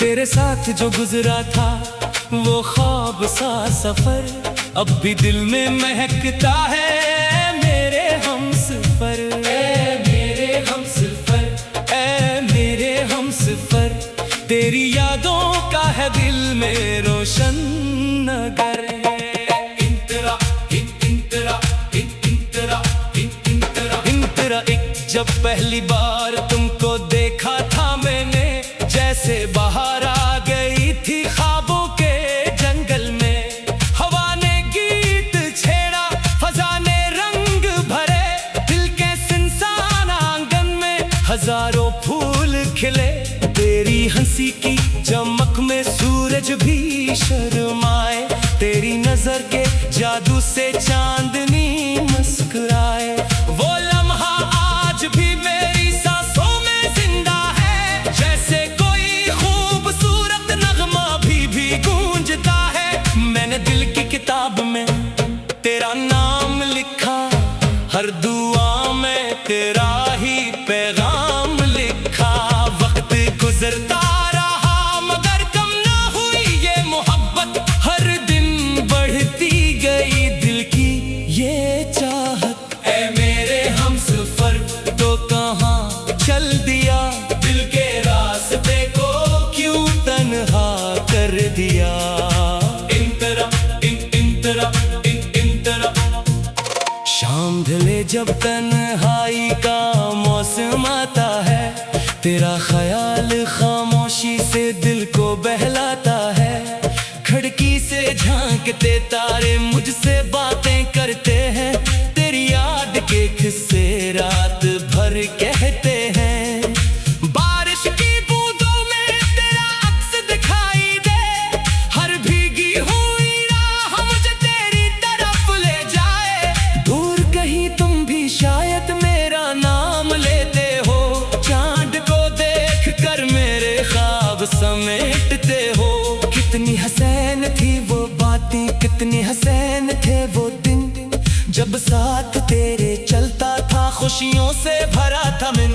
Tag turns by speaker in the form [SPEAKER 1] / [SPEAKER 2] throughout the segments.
[SPEAKER 1] तेरे साथ जो गुजरा था वो ख्वाब सा सफर अब भी दिल में महकता है। मेरे हमसफर, ऐ मेरे हमसफर, ऐ मेरे हमसफर, तेरी यादों का है दिल में रोशन नगर। जब पहली बार तुमको देखा था मैंने, जैसे बाहर आ गई थी ख्वाबों के जंगल में। हवा ने गीत छेड़ा, फजा ने रंग भरे, दिल के सुनसान आंगन में हजारों फूल खिले। तेरी हंसी की चमक में सूरज भी शर्माए, तेरी नजर के जादू से चांदनी मुस्कुराए। वो लम्हा आज भी मेरी सांसों में जिंदा है, जैसे कोई खूबसूरत नगमा भी गूंजता है। मैंने दिल की किताब में तेरा नाम लिखा, हर दुआ में तेरा ही पैगाम लिखा। वक्त गुजरता रहा मगर कम ना हुई ये मोहब्बत, हर दिन बढ़ती गई दिल की ये चाहत। ऐ मेरे हमसफर तो कहाँ चल दिया, दिल के रास्ते को क्यों तन्हा कर दिया। शाम ढले जब तन्हाई का मौसम आता है, तेरा ख्याल खामोशी से दिल को बहलाता है। खिड़की से झांकते तारे मुझसे बातें करते हैं, तेरी याद के किस्से रात भर कहते हैं। बारिश की बूंदों में तेरा अक्स दिखाई दे, हर भीगी हुई राह मुझे तेरी तरफ ले जाए। दूर कहीं तुम भी शायद मेरा नाम लेते हो, चांद को देख कर मेरे ख्वाब समेटते हो। कितनी हसीन थी वो बातें, कितनी हसीन थे वो दिन, जब साथ तेरे चलता था खुशियों से भरा था मन।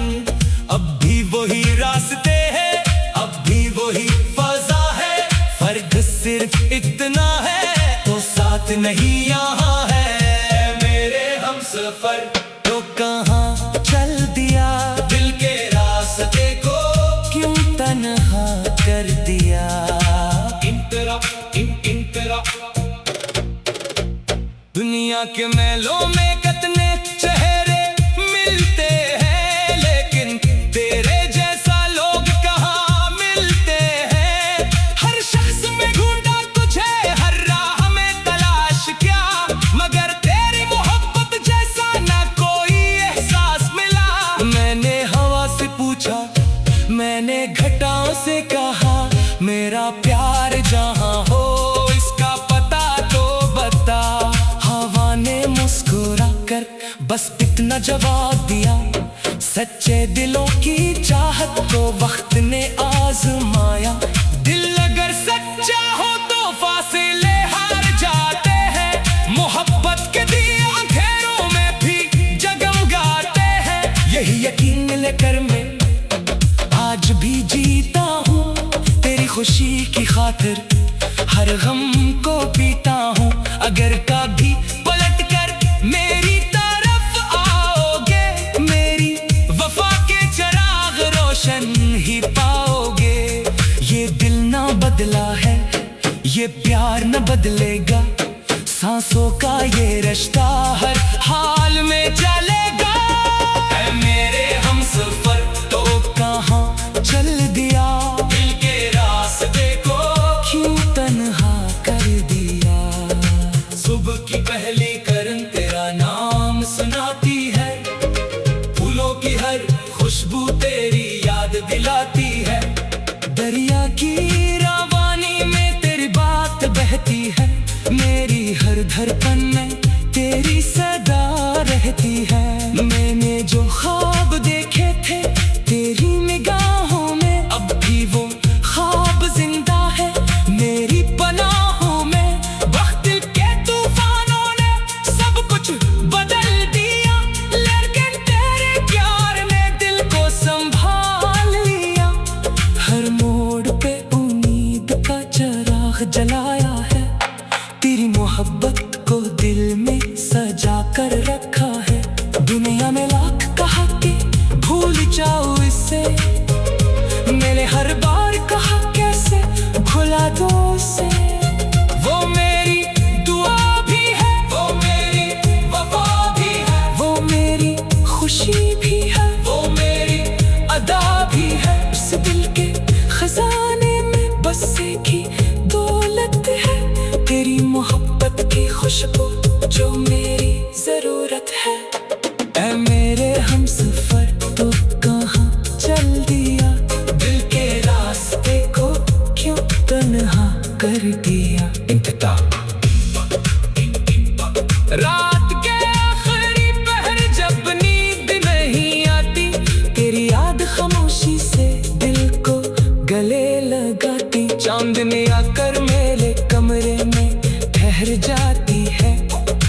[SPEAKER 1] अब भी वही रास्ते हैं, अब भी वही फजा है, फर्क सिर्फ इतना है तो साथ नहीं यहाँ है। मेरे हमसफर तो कहाँ चल दिया, दिल के रास्ते को क्यों तन्हा कर दिया। दुनिया के मेलों में कितने चेहरे मिलते हैं, लेकिन तेरे जैसा लोग कहाँ मिलते हैं। हर शख्स में ढूंढा तुझे, हर राह में तलाश किया, मगर तेरी मोहब्बत जैसा ना कोई एहसास मिला। मैंने हवा से पूछा, मैंने घटाओं से कहा, मेरा प्यार जहाँ हो इसका पता तो बता। हवा ने मुस्कुरा कर बस इतना जवाब दिया, सच्चे दिलों की चाहत को वक्त ने आजमाया। दिल अगर सच्चा हो तो फासिले हार जाते हैं, मोहब्बत के दिए अंधेरों में भी जगमगाते हैं। यही यकीन लेकर मैं आज भी जीता हूँ, तेरी खुशी की खातिर हर गम को पीता हूँ। अगर कभी पलट कर मेरी तरफ आओगे, मेरी वफा के चिराग रोशन ही पाओगे। ये दिल ना बदला है, ये प्यार न बदलेगा, सांसों का ये रिश्ता हर हाल में चलेगा। ऐ मेरे हमसफर तो कहाँ चल दिया, दिल के रास्ते को क्यों तन्हा कर दिया। सुबह की पहली करन तेरा नाम सुनाती है, फूलों की हर खुशबू तेरी याद दिलाती है। दरिया की रवानी में तेरी बात बहती है, मेरी हर धड़कन में तेरी सदा रहती है। मैंने जो ख्वाब देखे थे तेरी निगाहों में, अब भी वो ख्वाब जिंदा है मेरी पनाहों में। वक्त के तूफानों ने सब कुछ बदल दिया, लेकिन तेरे प्यार ने दिल को संभाल लिया। हर मोड़ पे चिराग जलाया है, तेरी मोहब्बत को दिल में सजा कर रखा है। दुनिया में लाख कहा कि भूल जाओ इसे, मैंने हर बार कहा कैसे भुला दो उसे। वो मेरी दुआ भी है, वो मेरी वफा भी है, वो मेरी खुशी भी है, वो मेरी अदा भी है। उस दिल के खजाने में बस एक ही दौलत है, तेरी मोहब्बत की खुशबू जो मेरी जरूरत है। ऐ मेरे हमसफर तो कहाँ चल दिया, दिल के रास्ते को क्यों तन्हा कर दिया। रात के आखिरी पहर जब नींद नहीं आती, तेरी याद खामोशी से दिल को गले लगाती। चांदनी आकर मेरे कमरे में ठहर जाती है,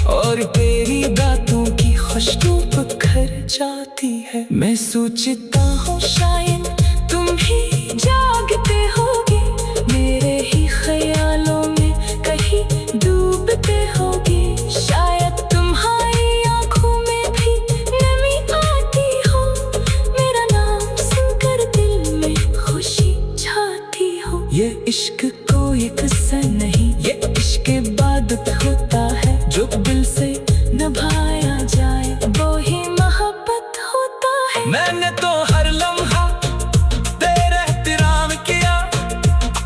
[SPEAKER 1] और तेरी बातों की खुशबू बिखर जाती है। मैं सोचता हूँ शायद तुम भी जागते होगे, मेरे ही ख्यालों में कहीं डूबते होगे। शायद तुम्हारी आंखों में भी नमी आती हो, मेरा नाम सुनकर दिल में खुशी छाती हो। ये इश्क कोई किस्सा नहीं, ये इश्क इबादत होता है, जो दिल से निभाया जाए वो ही मोहब्बत होता है। मैंने तो हर लम्हा तेरा एहतराम किया,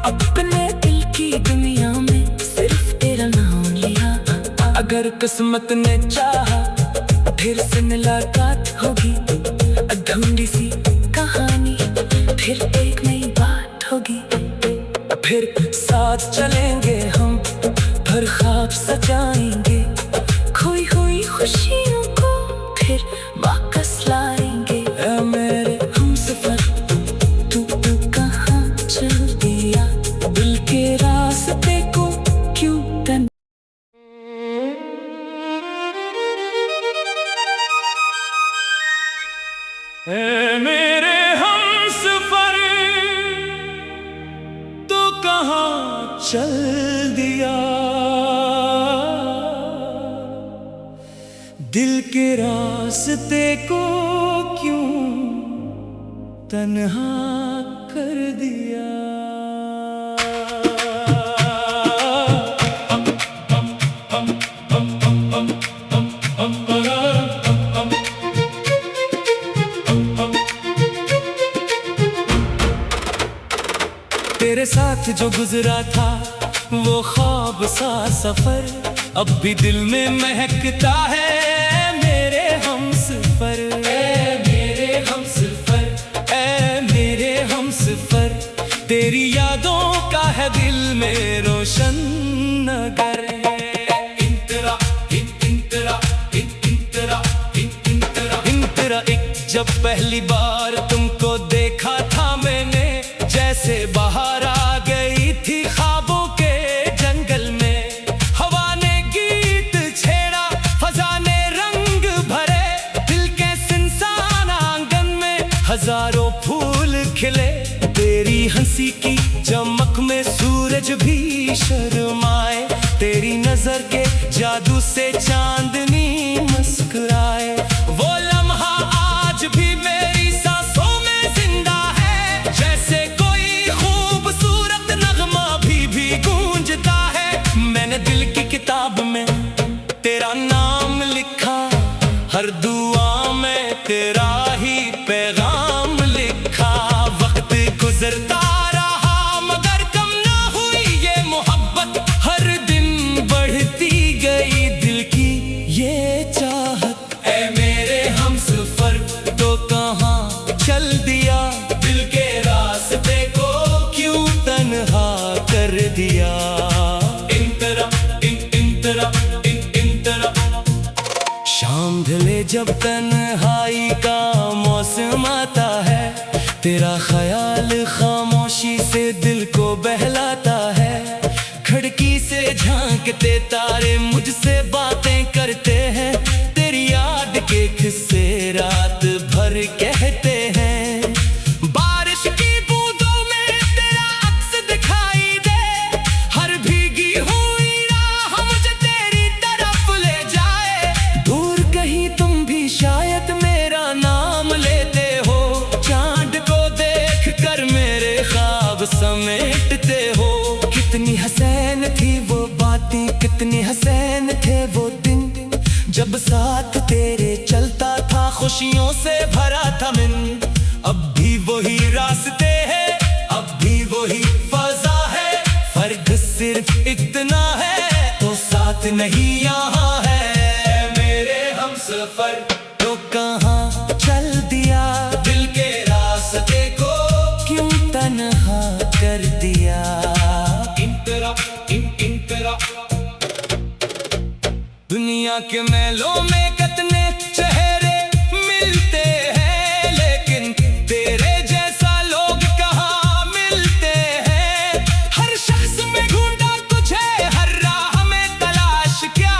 [SPEAKER 1] अपने दिल की दुनिया में सिर्फ तेरा नाम लिया। अगर किस्मत ने चाहा फिर से मुलाकात होगी, अधूरी सी कहानी फिर एक नई बात होगी। फिर साथ चलेंगे हम, फिर ख्वाब सजाएंगे, खोई हुई खुशियों को फिर वापस लाएंगे। ऐ मेरे हमसफर तू कहाँ चल दिया, दिल के रास्ते को क्यों तन। ऐ मेरे हमसफर तू कहाँ चल दिया, दिल के रास्ते को क्यों तन्हा कर दिया। तेरे साथ जो गुजरा था वो ख्वाब सा सफर, अब भी दिल में महकता है मेरे हमसफर। ऐ मेरे हमसफर, ऐ मेरे हमसफर, तेरी यादों का है दिल में रोशन नगर। जब पहली बार तुमको देखा था मैंने, जैसे बाहर आ गई थी ख्वाबों के जंगल में। हवा ने गीत छेड़ा, फजा ने रंग भरे, दिल के सुनसान आंगन में हजारों फूल खिले। तेरी हंसी की चमक में सूरज भी शर्माए, तेरी नजर के जादू से चांदनी मुस्कुराए। वो लम्हा आज भी मेरी सांसों में जिंदा है, जैसे कोई खूबसूरत नगमा भी गूंजता है। मैंने दिल की किताब में तेरा नाम लिखा, हर दुआ में तेरा ही पैगाम लिखा। वक्त गुजरता रहा मगर कम ना हुई ये मोहब्बत, हर दिन बढ़ती गई दिल की ये चाहत। ऐ मेरे हमसफर तो कहाँ चल दिया, दिल के रास्ते को क्यों तन्हा कर दिया। शाम ढले जब तन्हाई का मौसम आता है, तेरा ख्याल खामोशी से दिल को बहलाता है। खिड़की से झांकते तारे मुझसे बातें करते हैं, तेरी याद के किस्से रात भर कहते हैं। बारिश की बूंदों में तेरा अक्स दिखाई दे, हर समेटते हो। कितनी हसीन थी वो बातें, कितने हसीन थे वो दिन, जब साथ तेरे चलता था खुशियों से भरा था मन। अब भी वही रास्ते हैं, अब भी वही फजा है, फर्क सिर्फ इतना है तो साथ नहीं यहाँ है। मेरे हमसफर तो कहाँ चल दिया, दिल के रास्ते को क्यों तन्हा कर दिया। दुनिया के मेलों में कितने चेहरे मिलते हैं, लेकिन तेरे जैसा लोग कहाँ मिलते हैं। हर शख्स में ढूंढा तुझे, हर राह में तलाश किया,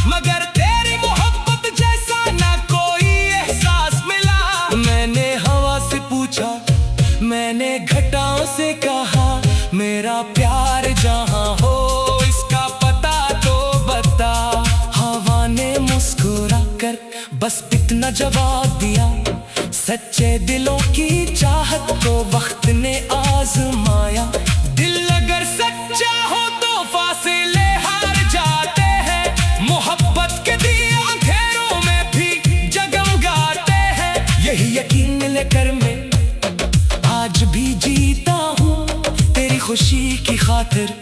[SPEAKER 1] मगर तेरी मोहब्बत जैसा ना कोई एहसास मिला। मैंने हवा से पूछा, मैंने घटाओं से कहा, मेरा प्यार जहाँ हो इसका पता तो बता। हवा ने मुस्कुरा कर बस इतना जवाब दिया, सच्चे दिलों की चाहत को वक्त ने आजमाया। दिल अगर सच्चा हो तो फासले हार जाते हैं, मोहब्बत के दिए अंधेरों में भी जगमगाते हैं। यही यकीन लेकर मैं आज भी जीता हूँ, तेरी खुशी की खातिर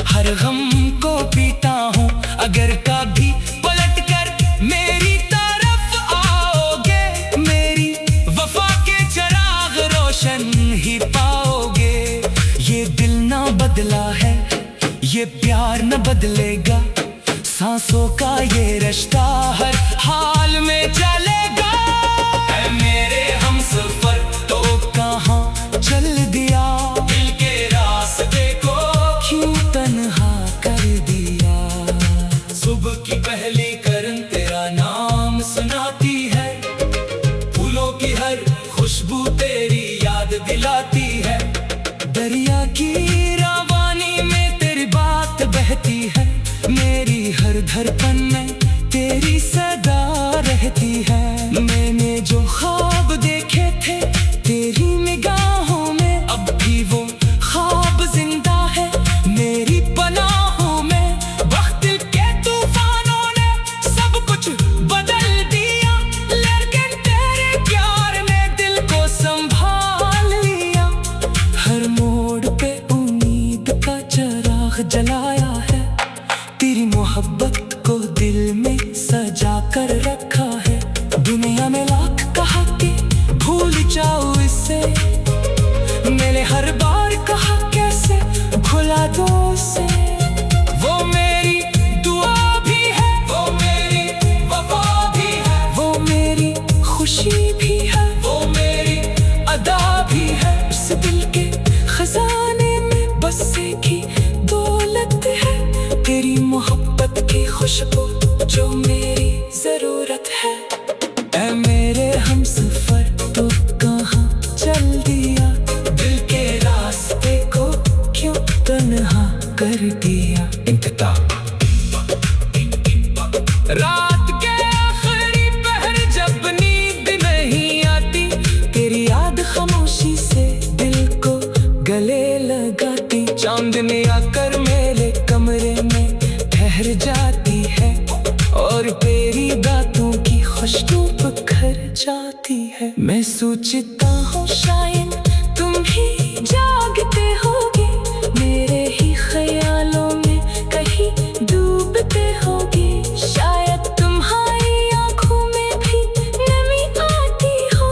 [SPEAKER 1] हर गम को पीता हूँ। अगर कभी पलट कर मेरी तरफ आओगे, मेरी वफा के चिराग रोशन ही पाओगे। ये दिल ना बदला है, ये प्यार न बदलेगा, सांसों का ये रिश्ता हर हाल में चलेगा। ऐ मेरे हमसफर तो कहाँ चल दिया, दिल के रास्ते को क्यों तन्हा कर दिया। सुबह की पहली करन तेरा नाम सुनाती है, फूलों की हर खुशबू तेरी याद दिलाती है। दरिया की रवानी में तेरी बात बहती है, मेरी हर धड़कन में तेरी सदा रहती है। मैंने जो ख्वाब देखे थे तेरी निगाहों में, अब भी वो ख्वाब जिंदा है मेरी पनाहों में। वक्त के तूफानों ने सब कुछ बदल दिया, लेकिन तेरे प्यार ने दिल को संभाल लिया। हर मोड़ पे उम्मीद का चिराग जलाया है, तेरी मोहब्बत को दिल में सजा कर रखा है। दुनिया में लाख कहा कि भूल जाओ इसे, मैंने हर बार कहा कैसे भुला दो उसे। वो मेरी दुआ भी है, वो मेरी वफा भी है, वो मेरी खुशी भी है, वो मेरी अदा भी है। उस दिल के खजाने में बस एक ही दौलत है, तेरी मोहब्बत की खुशबू जो मेरी जरूरत है। ऐ मेरे हमसफर तो कहाँ चल दिया, दिल के रास्ते को क्यों तन्हा कर दिया। रात के आखिरी पहर जब नींद नहीं आती, तेरी याद खामोशी से दिल को गले लगाती। चांदनी आकर मेरे कमरे में ठहर जाती है, और तेरी बातों की खुशबू बिखर जाती है। मैं सोचता हूँ शायद तुम भी जागते होगे, मेरे ही ख्यालों में कहीं डूबते होगे। शायद तुम्हारी आंखों में भी नमी आती हो,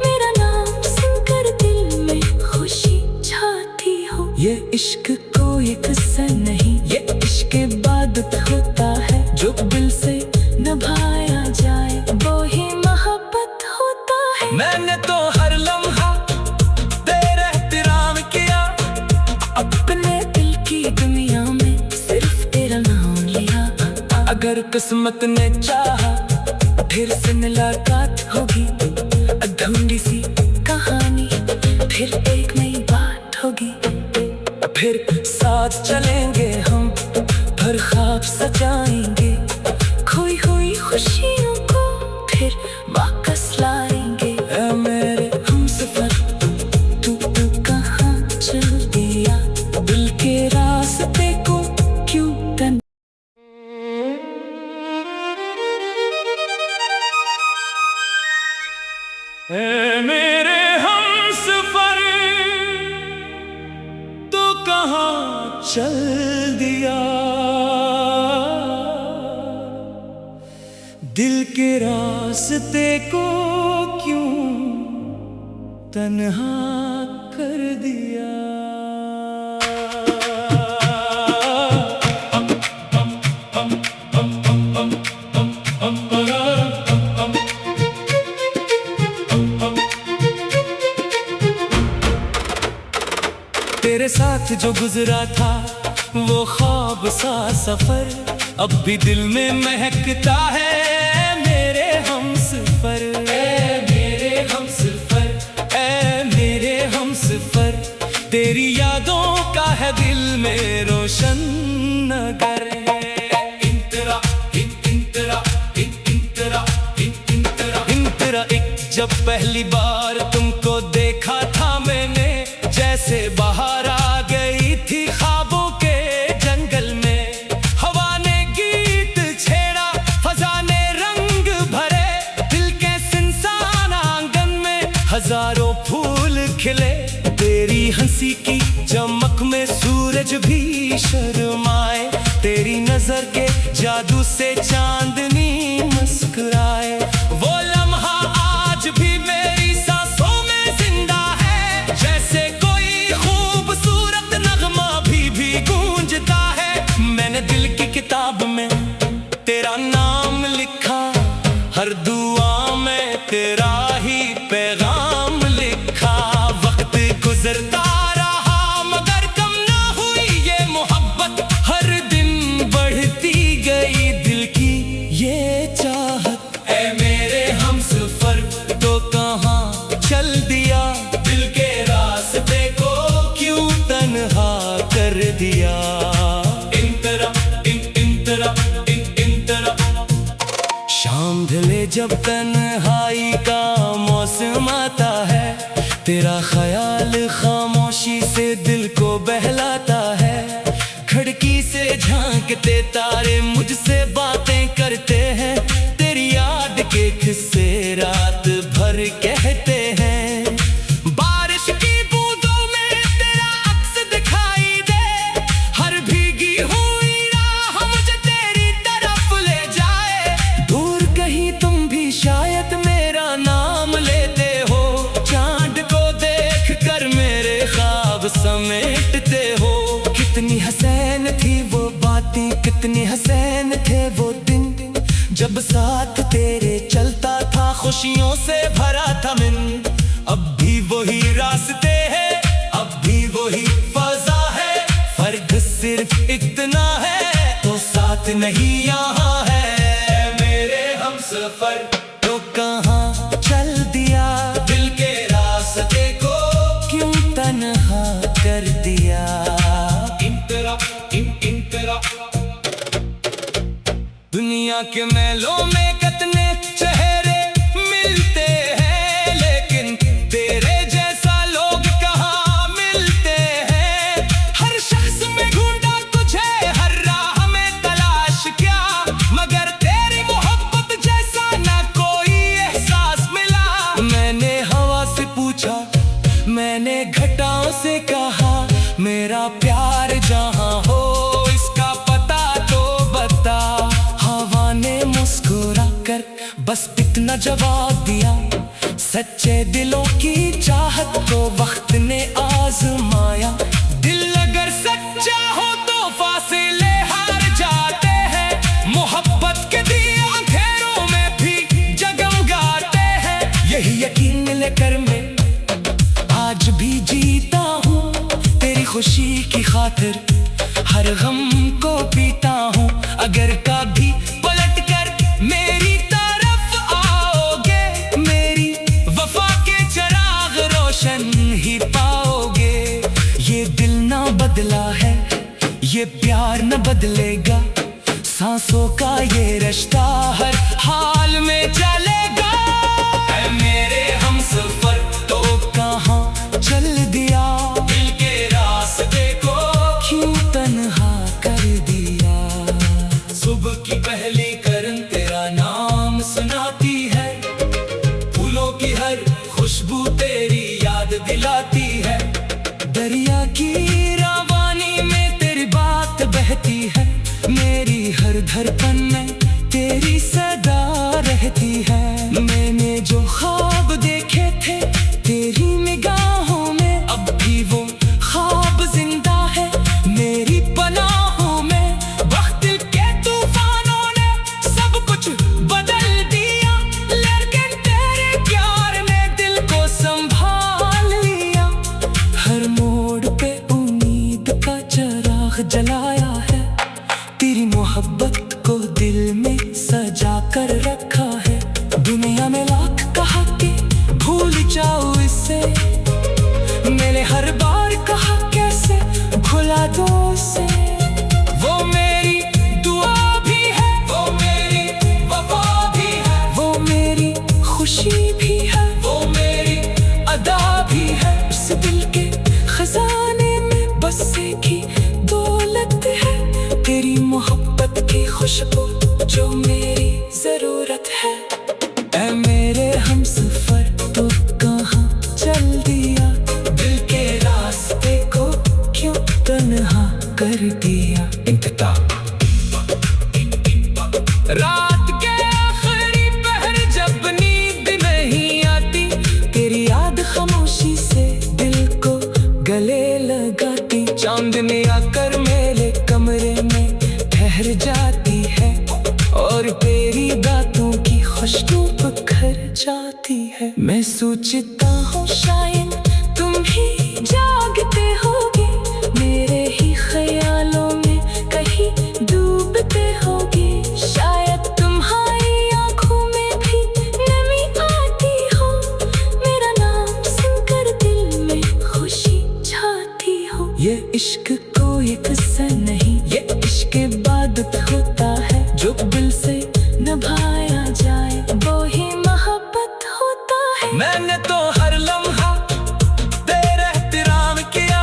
[SPEAKER 1] मेरा नाम सुनकर दिल में खुशी छाती हो। ये इश्क कोई किस्सा नहीं, ये इश्क इबादत होता है, जो दिल से निभाया जाए वो ही मोहब्बत होता है। मैंने तो हर लम्हा तेरा एहतराम किया, अपने दिल की दुनिया में सिर्फ तेरा नाम लिया। अगर किस्मत ने चाहा फिर से मुलाकात होगी, अधूरी सी कहानी फिर एक नई बात होगी। फिर साथ चलेंगे हम, भर ख्वाब सजाएंगे, खोई हुई खुशियों को फिर वापस लाएंगे। ऐ मेरे हमसफर तू कहाँ चल दिया। कहाँ चल दिया। दिल के रास्ते को क्यों तन्हा कर दिया। तेरे साथ जो गुजरा था वो ख्वाब सा सफर अब भी दिल में महकता है। मेरे हमसफर, ऐ मेरे हमसफर, ऐ मेरे हमसफर, तेरी यादों का है दिल में रोशन नगर। इंतरा इंतरा इंतरा इंतरा इंतरा एक जब पहली बार तुमको देखा था मैंने, जैसे बाहर आ गई थी ख्वाबों के जंगल में। हवा ने गीत छेड़ा, फजा ने रंग भरे, दिल के सुनसान आंगन में हजारों फूल खिले। तेरी हंसी की चमक में सूरज भी शर्माए, तेरी नजर के जादू से चांदनी मुस्कुराए। वो लम्हा आज भी मेरी सांसों में जिंदा है, जैसे गूंजता है। मैंने दिल की किताब में तेरा नाम लिखा, हर दुआ में तेरा ही पैगाम लिखा। वक्त गुजरता रहा मगर कम ना हुई ये मोहब्बत, हर दिन बढ़ती गई दिल की ये चाहत। ऐ मेरे हमसफर तो कहाँ चल दिया, दिल के रास्ते को क्यों तन्हा कर दिया। इंतरा इंतरा इंतरा शाम ढले जब तन्हाई का मौसम आता है, तेरा ख्याल खामोशी से दिल को बहलाता है। खिड़की से झांकते तारे मुझसे बातें करते हैं, तेरी याद के किस्से रात भर कहते हैं। बारिश की बूंदों में तेरा अक्स दिखाई दे, हर भीगी हुई राह मुझे तेरी तरफ ले जाए। दूर कहीं तुम भी शायद मेरा नाम लेते हो, चांद को देख कर मेरे ख्वाब समेटते हो। कितनी हसीन थी वो बातें, कितनी हसीन थे वो दिन, जब साथ तेरे चलता था खुशियों से भरा था मन। अब भी वही रास्ते हैं, अब भी वही फजा है, फर्क सिर्फ इतना है तो साथ नहीं यहाँ है। मेरे हमसफर तो कहाँ चल दिया, दिल के रास्ते को क्यों तन्हा कर दिया। इंतरा इंतरा दुनिया के मेलों में कितने चेहरे मिलते हैं, लेकिन तेरे जैसा लोग कहाँ मिलते हैं। हर शख्स में ढूंढा तुझे, हर राह में तलाश किया, मगर तेरी मोहब्बत जैसा ना कोई एहसास मिला। मैंने हवा से पूछा, मैंने घटाओं से कहा, मेरा प्यार जहाँ हो इसका पता तो बता। हवा ने मुस्कुरा कर बस इतना जवाब दिया, सच्चे दिलों की चाहत को वक्त ने आजमाया। दिल अगर सच्चा हो तो फासले हार जाते हैं, मोहब्बत के दिए अंधेरों में भी जगमगाते हैं। यही यकीन लेकर मैं आज भी जीता हूँ, तेरी खुशी की खातिर हर गम को पीता हूँ। अगर कभी पलट कर मेरी तरफ आओगे, मेरी वफा के चिराग रोशन ही पाओगे। ये दिल ना बदला है, ये प्यार न बदलेगा, सांसों का ये रिश्ता हर हाल में चलेगा। ऐ मेरे हमसफर तो कहाँ चल दिया, दिल के रास्ते को क्यों तन्हा कर दिया। सुबह की पहली करन तेरा नाम सुनाती है, फूलों की हर खुशबू तेरी याद दिलाती है। दरिया की रवा चिराग जलाया है, तेरी मोहब्बत को दिल में सजा कर रखा है। दुनिया में लाख कहा कि भूल जाओ इसे, मैंने हर बार कहा कैसे भुला दो उसे। वो मेरी दुआ भी है, वो मेरी वफा भी है, वो मेरी खुशी भी है, वो मेरी अदा भी है। उस दिल के खजाने में बस एक ही दौलत है, तेरी मोहब्बत की खुशबू जो मेरी जरूरत है। ऐ मेरे हमसफर तो कहाँ चल दिया, दिल के रास्ते को क्यों तन्हा कर दिया। रात के आखिरी पहर जब नींद नहीं आती, तेरी याद खामोशी से दिल को गले लगाती। चांदनी आकर मेरे कमरे में ठहर जाती है, और तेरी बातों की खुशबू बिखर जाती है। मैं सोचता हूँ शायद तुम ही जागते होगे, मेरे ही ख्यालों में कहीं डूबते होगे। शायद तुम्हारी आंखों में भी नमी आती हो, मेरा नाम सुनकर दिल में खुशी छाती हो। ये इश्क कोई किस्सा नहीं, ये इश्क इबादत होता है, जो दिल से निभाया जाए वो ही मोहब्बत होता है। मैंने तो हर लम्हा तेरा एहतराम किया,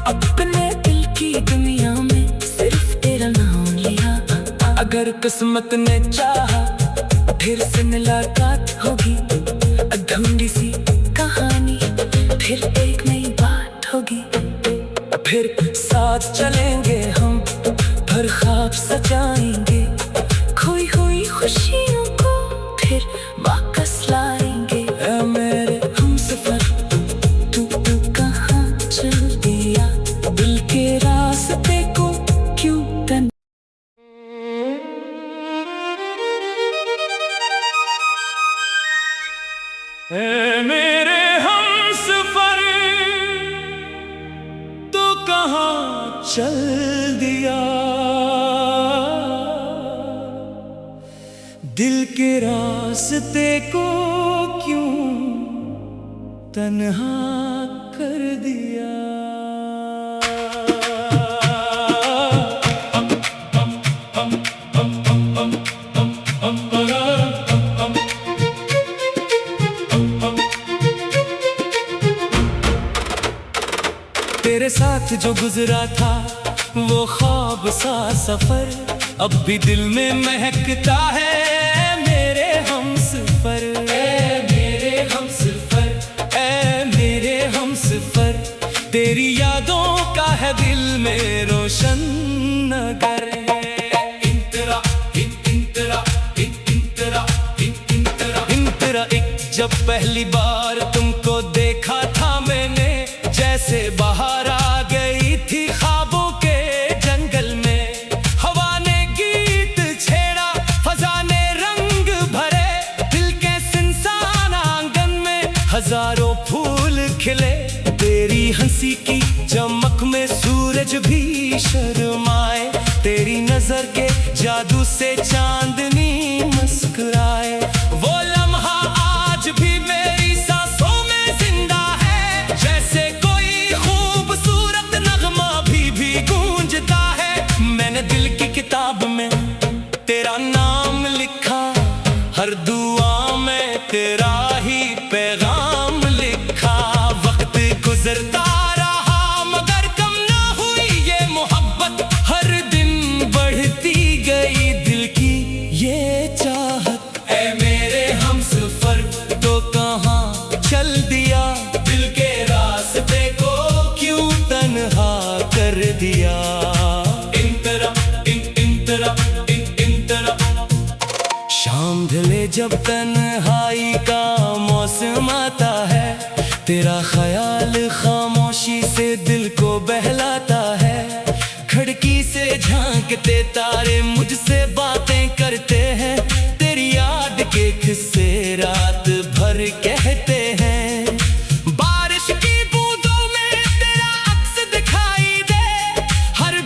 [SPEAKER 1] अपने दिल की दुनिया में सिर्फ तेरा नाम लिया। अगर किस्मत ने चाहा फिर से मुलाकात होगी, अधूरी सी कहानी फिर एक नई बात होगी। फिर साथ चलेंगे हम, फिर ख्वाब सजाएंगे, खोई हुई खुशियों को फिर वापस लाएंगे। ऐ मेरे हमसफर तू कहाँ चल दिया, दिल के रास्ते को क्यों तन। ऐ मेरे हमसफर तो कहाँ चल दिया, दिल के रास्ते को क्यों तन्हा कर दिया। तेरे साथ जो गुजरा था वो ख्वाब सा सफर, अब भी दिल में महकता है मेरे हमसफर। ऐ मेरे हमसफर, ऐ मेरे हमसफर, तेरी यादों का है दिल में रोशन नगर। जब पहली बार तुमको देखा था मैंने, जैसे बाहर आ गई थी ख्वाबों के जंगल में। हवा ने गीत छेड़ा, फजा ने रंग भरे, दिल के सुनसान आंगन में हजारों फूल खिले। तेरी हंसी की चमक में सूरज भी शर्माए, तेरी नजर के जादू से चांदनी मुस्कुराए। वो लम्हा आज भी मेरी सांसों में जिंदा है, जैसे कोई खूबसूरत नगमा भी गूंजता है। मैंने दिल की किताब में तेरा नाम लिखा, हर दुआ में तेरा ही पैगाम लिखा। वक्त गुजरता रहा मगर कम ना हुई ये मोहब्बत, हर दिन बढ़ती गई दिल की ये चाहत। ऐ मेरे हमसफर तो कहाँ चल दिया, दिल के रास्ते को क्यों तन्हा कर दिया। शाम ढले जब तन्हाई का मौसम आता है, तेरा ख्याल खामोशी से दिल को बहलाता है। खिड़की से झांकते तारे मुझसे बातें करते हैं, तेरी याद के किस्से रात भर कहते हैं। बारिश की बूंदों में तेरा अक्स दिखाई दे, हर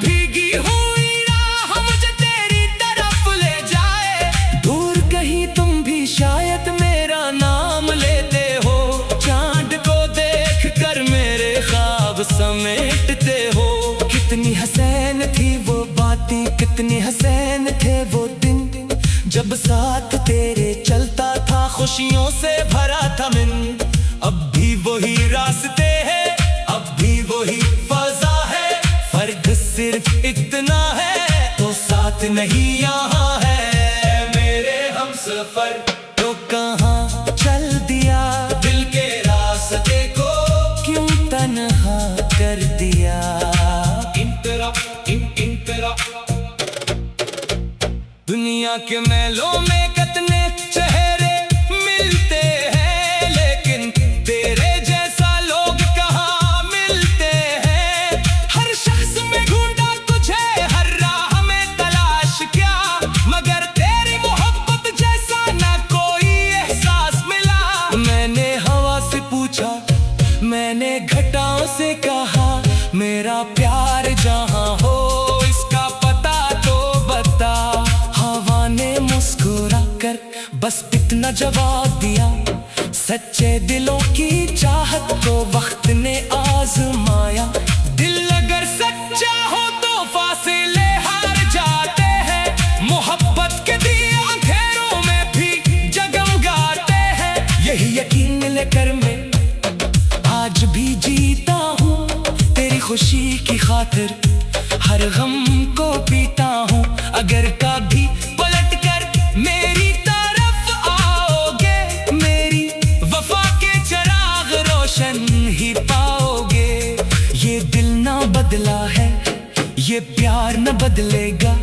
[SPEAKER 1] कितने हसीन थे वो दिन जब साथ तेरे चलता था, खुशियों से भरा था मन। अब भी वही रास्ते हैं, अब भी वही फजा है, फर्क सिर्फ इतना है तो साथ नहीं यहाँ है। मेरे हमसफर तो कहाँ चल दिया, दिल के रास्ते को क्यों तन्हा कर दिया। दुनिया के मेलों में कितने चेहरे मिलते हैं, लेकिन तेरे जैसा लोग कहाँ मिलते हैं। हर शख्स में ढूंढा तुझे, हर राह में तलाश किया, मगर तेरी मोहब्बत जैसा ना कोई एहसास मिला। मैंने हवा से पूछा, मैंने घटाओं से कहा, मेरा प्यार जहाँ हो इसका पता तो बता। हवा ने मुस्कुरा कर बस इतना जवाब दिया, सच्चे दिलों की चाहत को वक्त ने आजमाया। दिल अगर सच्चा हो तो फासले हार जाते हैं, मोहब्बत के दिए अंधेरों में भी जगमगाते हैं। यही यकीन लेकर मैं आज भी जीता हूँ, तेरी खुशी की खातिर हर गम को पीता हूँ। अगर कभी पलट कर मेरी तरफ आओगे, मेरी वफा के चिराग रोशन ही पाओगे। ये दिल ना बदला है, ये प्यार न बदलेगा,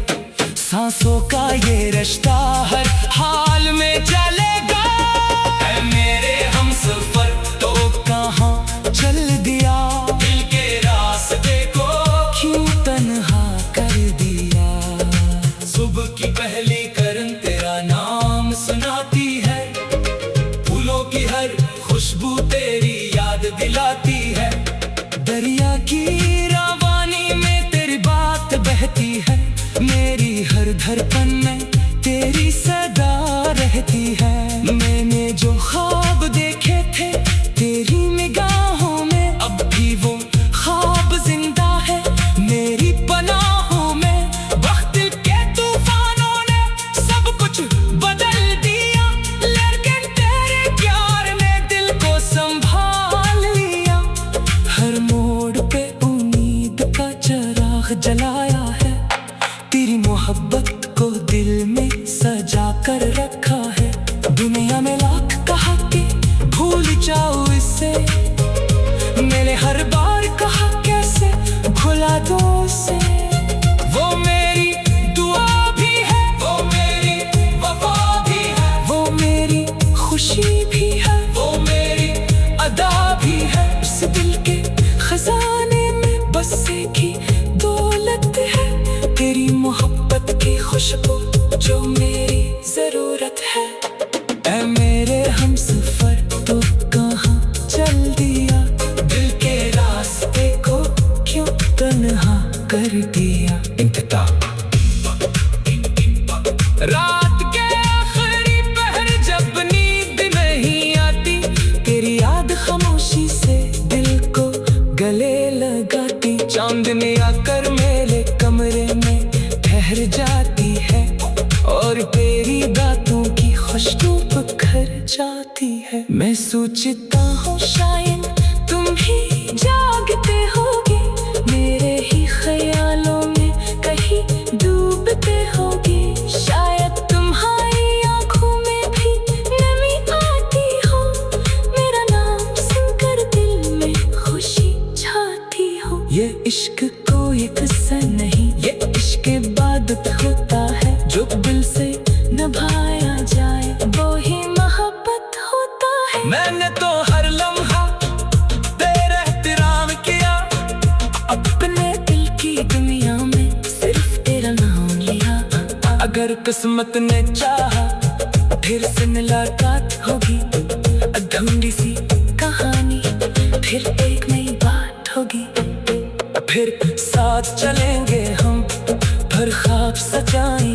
[SPEAKER 1] सांसों का ये रिश्ता हर हाल में चलेगा। ऐ मेरे हमसफर तो कहाँ चल दिया, दिल के रास्ते को क्यों तन्हा कर दिया। सुबह की पहली करन तेरा नाम सुनाती है, फूलों की हर खुशबू तेरी याद दिलाती है। दरिया की रवानी में तेरी बात बहती है, मेरी हर धड़कन में तेरी सदा रहती है। मैंने जो ख्वाब देखे थे तेरी निगाहों में, अब भी वो ख्वाब जिंदा है मेरी पनाहों में। वक्त के तूफानों ने सब कुछ बदल दिया, लेकिन तेरे प्यार ने दिल को संभाल लिया। हर मोड़ पे उम्मीद का चिराग जलाया है, तेरी मोहब्बत को दिल में सजा कर रखा है। दुनिया में लाख कहा कि भूल जाओ इसे, मैंने हर बार कहा कैसे भुला दो उसे। वो मेरी दुआ भी है, वो मेरी वफा भी है, वो मेरी खुशी भी है, वो मेरी अदा भी है। उस दिल के खजाने में बस एक ही दौलत है, तेरी मोहब्बत की खुशबू जो मेरी जरूरत है। ऐ मेरे हमसफर तो कहाँ चल दिया, दिल के रास्ते को क्यों तन्हा कर दिया। रात के आखिरी पहर जब नींद नहीं आती, तेरी याद खामोशी से दिल को गले लगाती। चांदनी आकर मेरे कमरे में ठहर जाती है, और तेरी बातों की खुशबू बिखर जाती है। मैं सोचता हूँ शायद तुम ही जागते होगे, मेरे ही ख्यालों में कहीं डूबते होगे। शायद तुम्हारी आंखों में भी नमी आती हो, मेरा नाम सुनकर दिल में खुशी छाती हो। ये इश्क कोई किस्सा नहीं, ये इश्क इबादत होता है, जो दिल से निभाया जाए वो ही मोहब्बत होता है। मैंने तो हर लम्हा तेरा एहतराम किया, अपने दिल की दुनिया में सिर्फ तेरा नाम लिया। अगर किस्मत ने चाहा फिर से मुलाकात होगी, अधूरी सी कहानी फिर एक नई बात होगी। फिर साथ चलेंगे हम, पर ख्वाब सजाएंगे